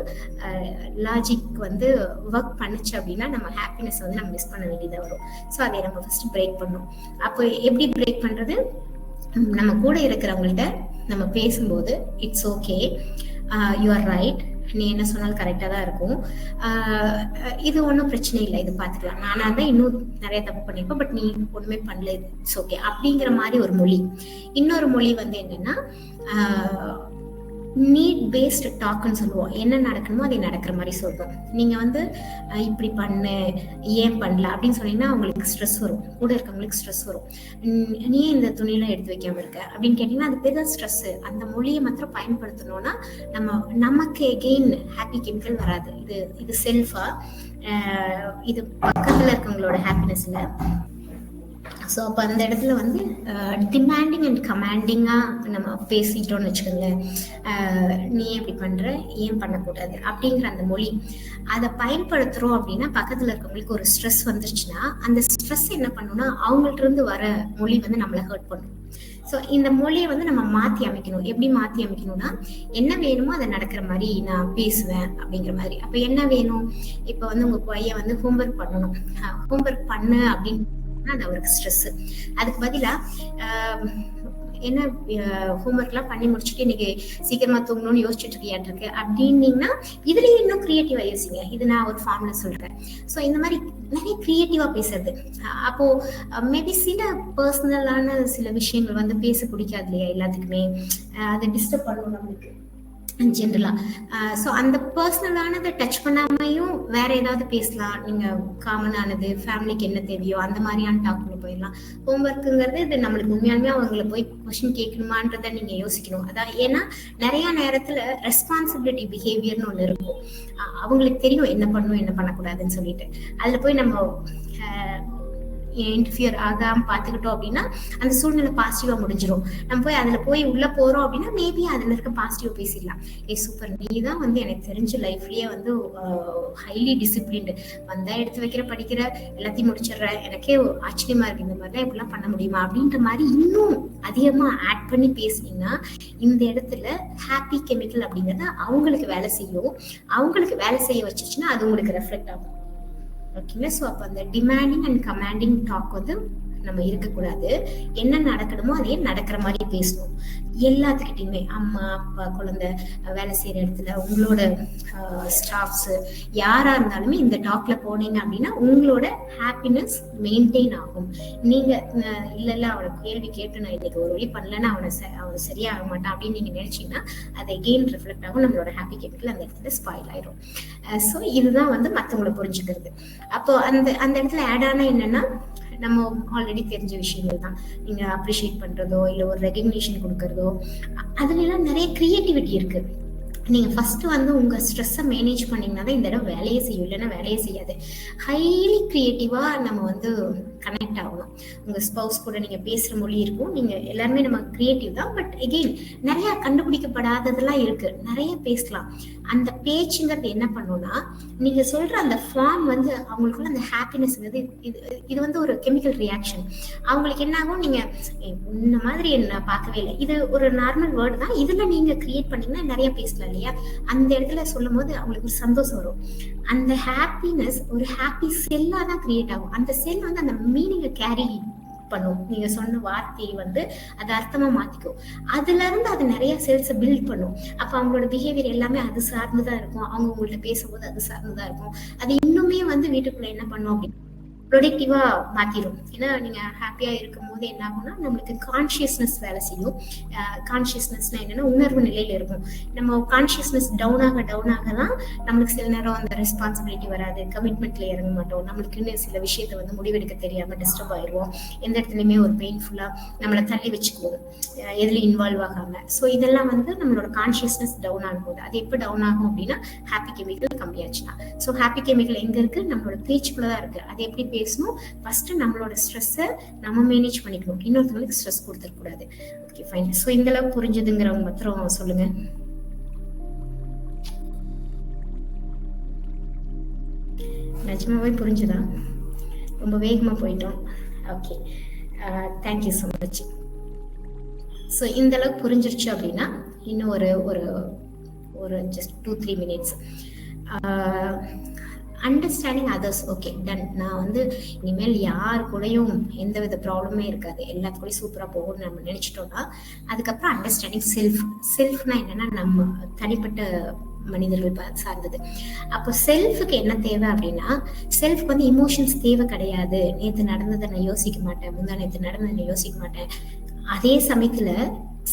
லாஜிக் வந்து ஒர்க் பண்ணுச்சு அப்படின்னா நம்ம ஹாப்பினஸ் வந்து நம்ம மிஸ் பண்ண வேண்டியதா வரும். ஸோ அதை நம்ம ஃபர்ஸ்ட் பிரேக் பண்ணணும். அப்போ எப்படி பிரேக் பண்றது, நம்ம கூட இருக்கிறவங்கள்ட்ட நம்ம பேசும்போது it's okay, you are right, நீ என்ன சொன்னாலும் கரெக்டா தான் இருக்கும், இது ஒன்றும் பிரச்சனை இல்லை, இது பார்த்துக்கலாம், நானா தான் இன்னும் நிறைய தப்பு பண்ணிருப்பேன், பட் நீ ஒண்ணுமே பண்ணல, இட்ஸ் ஓகே அப்படிங்கிற மாதிரி ஒரு மொழி. இன்னொரு மொழி வந்து என்னன்னா, நீட் பேஸ்ட் டாக்னு சொல்லுவோம். என்ன நடக்கணுமோ அதை நடக்கிற மாதிரி சொல்றோம். நீங்க வந்து இப்படி பண்ணு, ஏன் பண்ணல அப்படின்னு சொன்னீங்கன்னா அவங்களுக்கு ஸ்ட்ரெஸ் வரும், கூட இருக்கவங்களுக்கு ஸ்ட்ரெஸ் வரும். நீ இந்த துணியெல்லாம் எடுத்து வைக்காம இருக்க அப்படின்னு கேட்டீங்கன்னா அது பேர் தான் ஸ்ட்ரெஸ். அந்த மொழியை மாத்திரம் பயன்படுத்தணும்னா நமக்கு எகெயின் ஹாப்பி கெமிக்கல் வராது. இது செல்ஃபா, இது பக்கத்துல இருக்கவங்களோட ஹாப்பினஸ்ல. ஸோ அப்போ அந்த இடத்துல வந்து டிமாண்டிங் அண்ட் கமாண்டிங்காக நம்ம பேசிட்டோம்னு வச்சுக்கோங்களேன், நீ எப்படி பண்ணுற, ஏன் பண்ணக்கூடாது அப்படிங்கிற அந்த மொழி அதை பயன்படுத்துகிறோம் அப்படின்னா பக்கத்தில் இருக்கவங்களுக்கு ஒரு ஸ்ட்ரெஸ் வந்துருச்சுன்னா அந்த ஸ்ட்ரெஸ் என்ன பண்ணணும்னா அவங்கள்ட்ட இருந்து வர மொழி வந்து நம்மளை ஹர்ட் பண்ணும். ஸோ இந்த மொழியை வந்து நம்ம மாற்றி அமைக்கணும். எப்படி மாற்றி அமைக்கணும்னா, என்ன வேணுமோ அதை நடக்கிற மாதிரி நான் பேசுவேன் அப்படிங்கிற மாதிரி. அப்போ என்ன வேணும், இப்போ வந்து உங்கள் பையன் வந்து ஹோம்ஒர்க் பண்ணணும், ஹோம்ஒர்க் பண்ணு அப்படின்னு அது அவருக்கு ஸ்ட்ரெஸ். அதுக்கு பதிலா என்ன ஹோம்ஒர்க்லாம் பண்ணி முடிச்சுட்டு இன்னைக்கு சீக்கிரமா தூங்கணும்னு யோசிச்சுட்டு இருக்கியாட்டிருக்கு அப்படின்னீங்கன்னா இதுலயே இன்னும் கிரியேட்டிவா யோசிங்க. இது நான் ஒரு ஃபார்ம்ல சொல்றேன். ஸோ இந்த மாதிரி நிறைய கிரியேட்டிவா பேசுறது. அப்போ மேபி சில பர்சனலான சில விஷயங்கள் வந்து பேச பிடிக்காது இல்லையா எல்லாத்துக்குமே, அதை டிஸ்டர்ப் பண்ணும் நம்மளுக்கு ஜென்ரலா. ஸோ அந்த பர்சனலானதை டச் பண்ணாமையும் வேற ஏதாவது பேசலாம். நீங்க காமனானது ஃபேமிலிக்கு என்ன தேவையோ அந்த மாதிரியான டாக்குள்ள போயிடலாம். ஹோம்ஒர்க்குங்கிறது இது நம்மளுக்கு உண்மையாலுமே அவங்கள போய் கொஸ்டின் கேட்கணுமான்றத நீங்க யோசிக்கணும். அதான் ஏன்னா நிறைய நேரத்துல ரெஸ்பான்சிபிலிட்டி பிஹேவியர்னு ஒண்ணு இருக்கும். அவங்களுக்கு தெரியும் என்ன பண்ணணும் என்ன பண்ணக்கூடாதுன்னு சொல்லிட்டு அதுல போய் நம்ம இன்டர்ஃபியர் ஆகாம பாத்துக்கிட்டோம் அப்படின்னா அந்த சூழ்நிலை பாசிட்டிவா முடிஞ்சிடும். நம்ம போய் அதுல போய் உள்ள போறோம் அப்படின்னா மேபி அதுல இருக்க பாசிட்டிவ் பேசிடலாம். சூப்பர், நீ தான் வந்து எனக்கு தெரிஞ்ச லைஃப்லயே வந்து ஹைலி டிசிப்ளின்டு, வந்தா எடுத்து வைக்கிற, படிக்கிற, எல்லாத்தையும் முடிச்சிடுற, எனக்கே ஆச்சரியமா இருக்கு இந்த மாதிரிலாம் இப்படிலாம் பண்ண முடியுமா அப்படின்ற மாதிரி இன்னும் அதிகமா ஆட் பண்ணி பேசுனீங்கன்னா இந்த இடத்துல ஹாப்பி கெமிக்கல் அப்படிங்கறத அவங்களுக்கு வேலை செய்யும். அவங்களுக்கு வேலை செய்ய வச்சிருச்சுன்னா அது உங்களுக்கு ரெஃப்ளெக்ட் ஆகும். ஓகேங்களா? ஸோ அப்போ அந்த டிமாண்டிங் அண்ட் கமாண்டிங் டாக் வந்து நம்ம இருக்கக்கூடாது. என்ன நடக்கணுமோ அதே நடக்கிற மாதிரி பேசணும். எல்லாத்துக்கிட்டையுமே அம்மா அப்பா குழந்தை வேலை செய்யற இடத்துல உங்களோட ஸ்டாஃப்ஸ் யாரா இருந்தாலுமே இந்த டாக்ல போனீங்க அப்படின்னா உங்களோட ஹாப்பினஸ் மெயின்டைன் ஆகும். நீங்க இல்ல அவனை கேள்வி கேட்டு நான் இன்னைக்கு ஒரு வழி பண்ணலன்னா அவனை சரியா ஆக மாட்டான் அப்படின்னு நீங்க நினைச்சீங்கன்னா அதை எகெயின் ரிஃப்ளெக்ட் ஆகும். நம்மளோட ஹாப்பி கெமிக்கல் அந்த இடத்துல ஸ்பாயில் ஆயிடும். ஸோ இதுதான் வந்து மற்றவங்களை புரிஞ்சுக்கிறது. அப்போ அந்த இடத்துல ஆட் ஆனா என்னன்னா நம்ம ஆல்ரெடி தெரிஞ்ச விஷயங்கள் தான். நீங்க அப்ரிஷியேட் பண்றதோ இல்ல ஒரு ரெகக்னிஷன் கொடுக்கறதோ அதுல எல்லாம் நிறைய கிரியேட்டிவிட்டி இருக்கு. நீங்க ஃபர்ஸ்ட் வந்து உங்க ஸ்ட்ரெஸ்ஸை மேனேஜ் பண்ணீங்கன்னா தான் இந்த இடம் வேலையே செய்யும், இல்லைன்னா வேலையே செய்யாது. ஹைலி கிரியேட்டிவா நம்ம வந்து கனெக்ட் ஆகணும். உங்க ஸ்பவுஸ் கூட நீங்க பேசுற மொழி இருக்கும். நீங்க எல்லாருமே நம்ம கிரியேட்டிவ் தான். பட் எகெயின் நிறைய கண்டுபிடிக்கப்படாததெல்லாம் இருக்கு, நிறைய பேசலாம். அந்த பேச்சுங்கிறது என்ன பண்ணும்னா நீங்க சொல்ற அந்த ஃபார்ம் வந்து அவங்களுக்குள்ள அந்த ஹாப்பினஸ்ங்கிறது இது வந்து ஒரு கெமிக்கல் ரியாக்ஷன். அவங்களுக்கு என்ன ஆகும், நீங்க இந்த மாதிரி என்ன பார்க்கவே இல்லை, இது ஒரு நார்மல் வேர்டு தான், இதுல நீங்க கிரியேட் பண்ணீங்கன்னா நிறைய பேசலாம் இல்லையா? அந்த இடத்துல சொல்லும் போது அவங்களுக்கு ஒரு சந்தோஷம் வரும். அந்த ஹாப்பினஸ் ஒரு ஹாப்பி செல்லா தான் கிரியேட் ஆகும். அந்த செல் வந்து அந்த மீனிங்கை கேரி பண்ணும். நீங்க சொன்ன வார்த்தையை வந்து அது அர்த்தமா மாத்திக்கும். அதுல இருந்து அது நிறைய செல்ஸை பில்ட் பண்ணும். அப்ப அவங்களோட பிஹேவியர் எல்லாமே அது சார்ந்துதான் இருக்கும். அவங்க உங்கள்ட்ட பேசும்போது அது சார்ந்துதான் இருக்கும். அது இன்னுமே வந்து வீட்டுக்குள்ள என்ன பண்ணும் அப்படின்னு ப்ரொடக்டிவா மாத்திரும். ஏன்னா நீங்க ஹாப்பியா இருக்கும் போது என்ன ஆகும்னா நம்மளுக்கு கான்சியஸ்னஸ் வேலை செய்யும். கான்சியஸ்னஸ்னா என்னன்னா உணர்வு நிலையில இருக்கும். நம்ம கான்சியஸ்னஸ் டவுன் ஆக தான் நம்மளுக்கு சில நேரம் அந்த ரெஸ்பான்சிபிலிட்டி வராது, கமிட்மெண்ட்ல இறங்க மாட்டோம், நம்மளுக்குன்னு சில விஷயத்த வந்து முடிவெடுக்க தெரியாம டிஸ்டர்ப் ஆயிடுவோம். எந்த இடத்துலயுமே ஒரு பெயின்ஃபுல்லா நம்மளை தள்ளி வச்சுக்குவோம், எதுல இன்வால்வ் ஆகாம. ஸோ இதெல்லாம் வந்து நம்மளோட கான்சியஸ்னஸ் டவுன் ஆகும் போது அது எப்போ டவுன் ஆகும் அப்படின்னா ஹாப்பி கெமிக்கல் கம்மியாச்சுன்னா. ஸோ ஹாப்பி கெமிக்கல் எங்க இருக்கு, நம்மளோட பேச்சுக்குள்ளதான் இருக்கு. அது எப்படி பேசணும், ஃபர்ஸ்ட் நம்மளோட ஸ்ட்ரெஸ்ஸை நம்ம மேனேஜ் பண்ணிக்கணும், இன்னொருத்தவங்களுக்கு ஸ்ட்ரெஸ் கொடுத்துடக்கூடாது. Okay fine. ஸோ இந்த அளவுக்கு புரிஞ்சதுங்கிறவங்க மாத்திரம் சொல்லுங்க. நிஜமாவே புரிஞ்சுதா? ரொம்ப வேகமா போயிட்டோம். Okay, thank you so much. So இந்த அளவுக்கு புரிஞ்சிருச்சு அப்படின்னா இன்னும் ஒரு just 2-3 minutes understanding others. Okay done. நான் வந்து இனிமேல் யார் கூடயும் எந்த வித ப்ராப்ளமே இருக்காது, எல்லாத்துக்கூடயும் சூப்பராக போகும்னு நம்ம நினைச்சிட்டோம்னா அதுக்கப்புறம் அண்டர்ஸ்டாண்டிங் செல்ஃப்னா என்னன்னா நம்ம தனிப்பட்ட மனிதர்கள் சார்ந்தது. அப்போ செல்ஃபுக்கு என்ன தேவை அப்படின்னா செல்ஃப்க்கு வந்து இமோஷன்ஸ் தேவை கிடையாது. நேற்று நடந்ததை நான் யோசிக்க மாட்டேன், முந்தா நேற்று நடந்ததை நான் யோசிக்க மாட்டேன். அதே சமயத்துல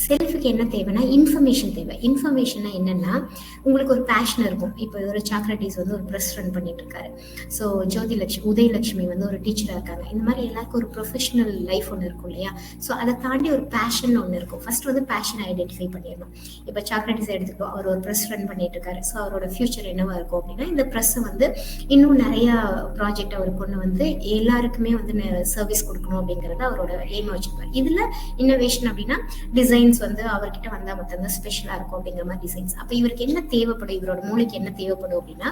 செல்ஃபுக்கு என்ன தேவைன்னா இன்ஃபர்மேஷன் தேவை. இன்ஃபர்மேஷன்னா என்னன்னா உங்களுக்கு ஒரு பேஷன் இருக்கும். இப்போ ஒரு சாக்ரட்டிஸ் வந்து ஒரு ப்ரெஸ் ரன் பண்ணிட்டு இருக்காரு. ஸோ உதயலட்சுமி வந்து ஒரு டீச்சரா இருக்காங்க. இந்த மாதிரி எல்லாருக்கும் ஒரு ப்ரொஃபஷனல் லைஃப் ஒன்று இருக்கும் இல்லையா? ஸோ அதை தாண்டி ஒரு பேஷன் ஒன்று இருக்கும். ஃபர்ஸ்ட் வந்து பேஷன் ஐடென்டிஃபை பண்ணிடணும். இப்போ சாக்ரட்டிஸ் எடுத்துக்கோ, அவர் ஒரு ப்ரெஸ் ரன் பண்ணிட்டு இருக்காரு. ஸோ அவரோட ஃபியூச்சர் என்னவா இருக்கும் அப்படின்னா இந்த ப்ரெஸ்ஸை வந்து இன்னும் நிறைய ப்ராஜெக்ட் அவர் கொண்டு வந்து எல்லாருக்குமே வந்து சர்வீஸ் கொடுக்கணும் அப்படிங்கறத அவரோட எய்மா வச்சிருப்பாரு. இதுல இன்னோவேஷன் அப்படின்னா டிசைன்ஸ் வந்து அவர்கிட்ட வந்தா மட்டும்தான் ஸ்பெஷலா இருக்கும் அப்படிங்கிற மாதிரி டிசைன்ஸ். அப்ப இவருக்கு என்ன தேவைப்படும், இவரோட மூளைக்கு என்ன தேவைப்படும் அப்படின்னா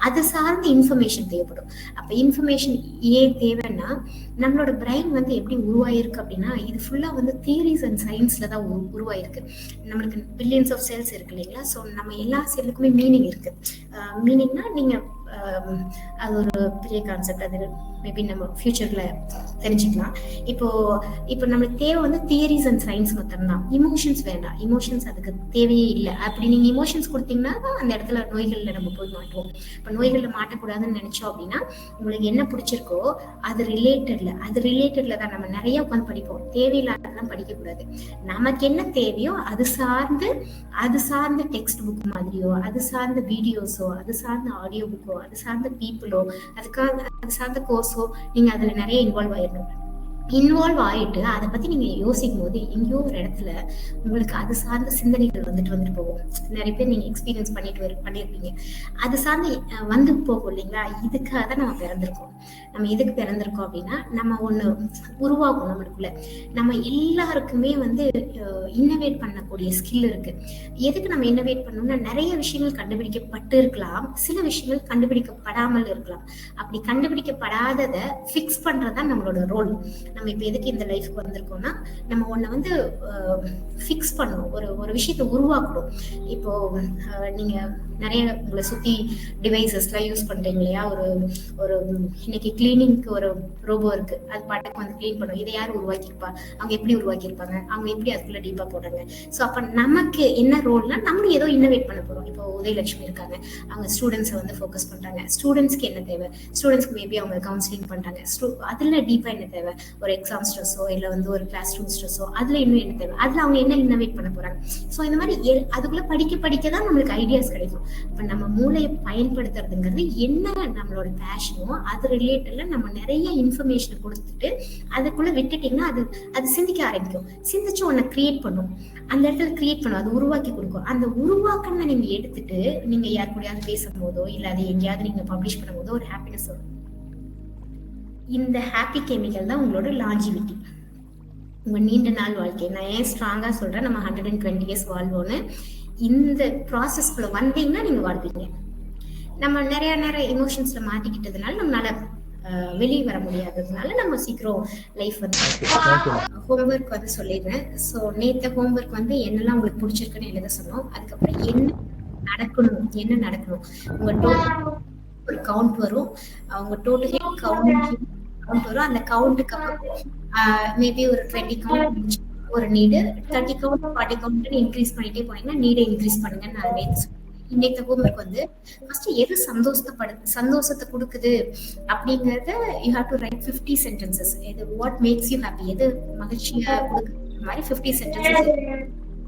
அது சார்ந்த இன்ஃபர்மேஷன் தேவைப்படும். அப்ப இன்ஃபர்மேஷன் ஏன் தேவைன்னா நம்மளோட பிரெயின் வந்து எப்படி உருவாயிருக்கு அப்படின்னா இது ஃபுல்லா வந்து தியரிஸ் அண்ட் சயின்ஸ்ல தான் உருவாயிருக்கு. நம்மளுக்கு பில்லியன்ஸ் ஆஃப் செல்ஸ் இருக்கு இல்லைங்களா? ஸோ நம்ம எல்லா செல்லுக்குமே மீனிங் இருக்கு. மீனிங்னா நீங்க அது ஒரு பெரிய கான்செப்ட். அது மேபி நம்ம ஃபியூச்சர்ல தெரிஞ்சுக்கலாம். இப்போ இப்போ நம்மளுக்கு தேவை வந்து தியரிஸ் அண்ட் சயின்ஸ் மட்டும்தான். இமோஷன்ஸ் வேண்டாம். இமோஷன்ஸ் அதுக்கு தேவையே இல்லை. அப்படி நீங்க இமோஷன்ஸ் கொடுத்தீங்கன்னா அந்த இடத்துல நோய்கள்ல நம்ம போய் மாட்டுவோம். இப்போ நோய்கள்ல மாட்டக்கூடாதுன்னு நினைச்சோம் அப்படின்னா உங்களுக்கு என்ன பிடிச்சிருக்கோ அது ரிலேட்டட்ல தான் நம்ம நிறைய உட்காந்து படிப்போம். தேவையில்லாதெல்லாம் படிக்கக்கூடாது. நமக்கு என்ன தேவையோ அது சார்ந்த டெக்ஸ்ட் புக் மாதிரியோ, அது சார்ந்த வீடியோஸோ, அது சார்ந்த ஆடியோ புக்கோ, அது சார்ந்த பீப்புளோ, அது சார்ந்த கோர்ஸோ நீங்க அதுல நிறைய இன்வால்வ் ஆயிட்டு அதை பத்தி நீங்க யோசிக்கும் போது எங்கேயோ ஒரு இடத்துல உங்களுக்கு அது சார்ந்த சிந்தனைகள் வந்துட்டு போகும். நிறைய பேர் நீங்க எக்ஸ்பீரியன்ஸ் பண்ணிருப்பீங்க. அது சார்ந்து வந்து போகும் இல்லைங்களா? இதுக்காக தான் நம்ம பிறந்திருக்கோம். நம்ம எதுக்கு பிறந்திருக்கோம் அப்படின்னா நம்ம ஒண்ணு உருவாகும் நம்மளுக்குள்ள. நம்ம எல்லாருக்குமே வந்து இன்னோவேட் பண்ணக்கூடிய ஸ்கில் இருக்கு. எதுக்கு நம்ம இன்னோவேட் பண்ணோம்னா நிறைய விஷயங்கள் கண்டுபிடிக்கப்பட்டு இருக்கலாம், சில விஷயங்கள் கண்டுபிடிக்கப்படாமல் இருக்கலாம். அப்படி கண்டுபிடிக்கப்படாததை ஃபிக்ஸ் பண்றதுதான் நம்மளோட ரோல். நம்ம இப்ப எதுக்கு இந்த லைஃப்க்கு வந்திருக்கோம்னா நம்ம ஒண்ணு வந்து ஃபிக்ஸ் பண்ணணும், ஒரு விஷயத்தை உருவாக்கணும். இப்போ நீங்க நிறைய உங்களை சுத்தி டிவைசஸ் எல்லாம் யூஸ் பண்றீங்க இல்லையா? ஒரு இன்னைக்கு கிளீனிங்க்கு ஒரு ரோபோ இருக்கு, அது பாட்டுக்கு வந்து கிளீன் பண்ணும். இதை யார் உருவாக்கியிருப்பா? அவங்க எப்படி உருவாக்கியிருப்பாங்க? அவங்க எப்படி அதுக்குள்ள டீப்பா போடுறாங்க? ஸோ அப்ப நமக்கு என்ன ரோல்னா நம்மளும் ஏதோ இன்னோவேட் பண்ண போறோம். இப்போ உதயலட்சுமி இருக்காங்க, அவங்க ஸ்டூடெண்ட்ஸை வந்து ஃபோக்கஸ் பண்றாங்க. ஸ்டூடெண்ட்ஸ்க்கு என்ன தேவை? ஸ்டூடெண்ட்ஸ்க்கு மேபி அவங்க கவுன்சிலிங் பண்றாங்க. அதுல டீப்பா என்ன தேவை? ஒரு எக்ஸாம் ஸ்ட்ரெஸ்ஸோ இல்ல வந்து ஒரு கிளாஸ் ரூம் ஸ்ட்ரெஸ்ஸோ, அதுல இன்னும் என்ன தேவை? அதுல அவங்க என்ன இன்னோவேட் பண்ண போறாங்க? ஸோ இந்த மாதிரி அதுக்குள்ள படிக்க தான் நம்மளுக்கு ஐடியாஸ் கிடைக்கும். இப்ப நம்ம மூளையை பயன்படுத்துறதுங்கிறது என்ன நம்மளோட பேஷனோ அது ரிலேட்டட்ல நம்ம நிறைய இன்ஃபர்மேஷன் கொடுத்துட்டு அதுக்குள்ள விட்டுட்டீங்கன்னா அது சிந்திக்க ஆரம்பிக்கும். சிந்திச்சு ஒன்ன கிரியேட் பண்ணும். அந்த இடத்துல கிரியேட் பண்ணும், அது உருவாக்கி கொடுக்கும். அந்த உருவாக்கம்னு நீங்க எடுத்துட்டு நீங்க யார் கூடயாவது பேசும் போதோ இல்ல அதை எங்கேயாவது நீங்க பப்ளிஷ் பண்ணும் போதோ ஒரு ஹாப்பினஸ் வரும். இந்த ஹாப்பி கெமிக்கல் தான் உங்களோட லாஞ்சிவிட்டி, உங்க நீண்ட நாள் வாழ்க்கை. நான் ஏன் ஸ்ட்ராங்கா சொல்றேன் நம்ம 120 years வாழ்வோன்னு. இந்த ப்ராசஸ்குள்ள வந்தீங்கன்னா நீங்க வாழ்வீங்க. நம்ம நிறைய எமோஷன்ஸ்ல மாட்டிக்கிட்டதுனால நம்மளால வெளியே வர முடியாததுனால நம்ம சீக்கிரம் லைஃப் வந்து ஹோம்ஒர்க் வந்து சொல்லிடுறேன். ஸோ நேற்று ஹோம்ஒர்க் வந்து என்னெல்லாம் உங்களுக்கு பிடிச்சிருக்குன்னு எழுத சொன்னோம். அதுக்கப்புறம் என்ன நடக்கணும் உங்க டோட்டல் ஒரு கவுண்ட் வரும். அவங்க டோட்டல் கவுண்ட் வரும். அந்த கவுண்ட்டுக்கு அப்புறம் மேபி ஒரு 20 கவுண்ட் ஒரு நீடு, 30 கவுண்ட் 40 கவுண்ட் இன்க்ரீஸ் பண்ணிட்டே போனீங்கன்னா நீடை இன்க்ரீஸ் பண்ணுங்கன்னு நான் நேற்று சொன்னேன். இன்னைக்கு ஹோம்ஒர்க் வந்து ஃபர்ஸ்ட் எது சந்தோஷத்தை கொடுக்குது அப்படிங்கறத you have to right 50 sentences. எது வாட் மேக்ஸ் யூ ஹாப்பி, எது மகிழ்ச்சியா கொடுக்குற மாதிரி 50 sentences.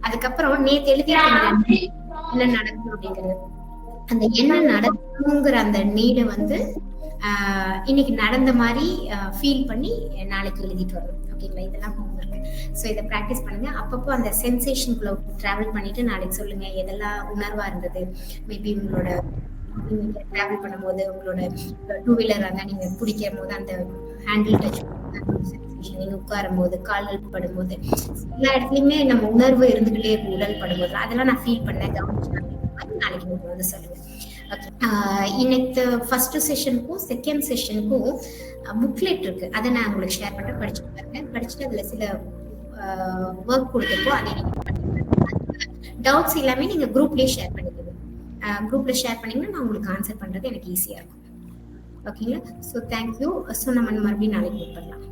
அதுக்கப்புறம் நேற்று எழுதிருக்கீங்க என்ன நடக்கும் அப்படிங்கிறது. அந்த என்ன நடக்குங்கிற அந்த நீடை வந்து இன்னைக்கு நடந்த மாதிரி ஃபீல் பண்ணி நாளைக்கு எழுதிட்டு வரணும். ஓகேங்களா? இதெல்லாம் ஹோம்ஒர்க். ஸோ இதை ப்ராக்டிஸ் பண்ணுங்க. அப்பப்போ அந்த சென்சேஷனுக்குள்ள டிராவல் பண்ணிட்டு நாளைக்கு சொல்லுங்க எதெல்லாம் உணர்வா இருந்தது. மேபி உங்களோட நீங்க டிராவல் பண்ணும்போது உங்களோட 2-wheeler இருந்தா நீங்க பிடிக்கும் போது அந்த ஹேண்டில் டச் சென்சேஷன், நீங்க உட்காரும் போது கால்கள் படும்போது எல்லா இடத்துலயுமே நம்ம உணர்வு இருந்துகிட்டே இருக்கும். உடல் படும்போது அதெல்லாம் நான் ஃபீல் பண்ணேன், கவனிச்சேன். நாளைக்கு நீங்க வந்து சொல்லுங்க. இன்னைக்கு ஃபர்ஸ்ட் செஷனுக்கும் செகண்ட் செஷனுக்கும் புக்லெட் இருக்கு, அதை நான் உங்களுக்கு ஷேர் பண்றேன். படிச்சுட்டு பாருங்க. படிச்சுட்டு அதுல சில ஒர்க் கொடுத்துருக்கோம், அதை நீங்க டவுட்ஸ் எல்லாமே நீங்க குரூப்லயே ஷேர் பண்ணிக்கோங்க. குரூப்ல ஷேர் பண்ணீங்கன்னா நான் உங்களுக்கு ஆன்சர் பண்றது எனக்கு ஈஸியா இருக்கும். ஓகேங்களா? So thank you. ஸோ நம்ம மறுபடியும் நாளைக்கு மீட் பண்ணலாம்.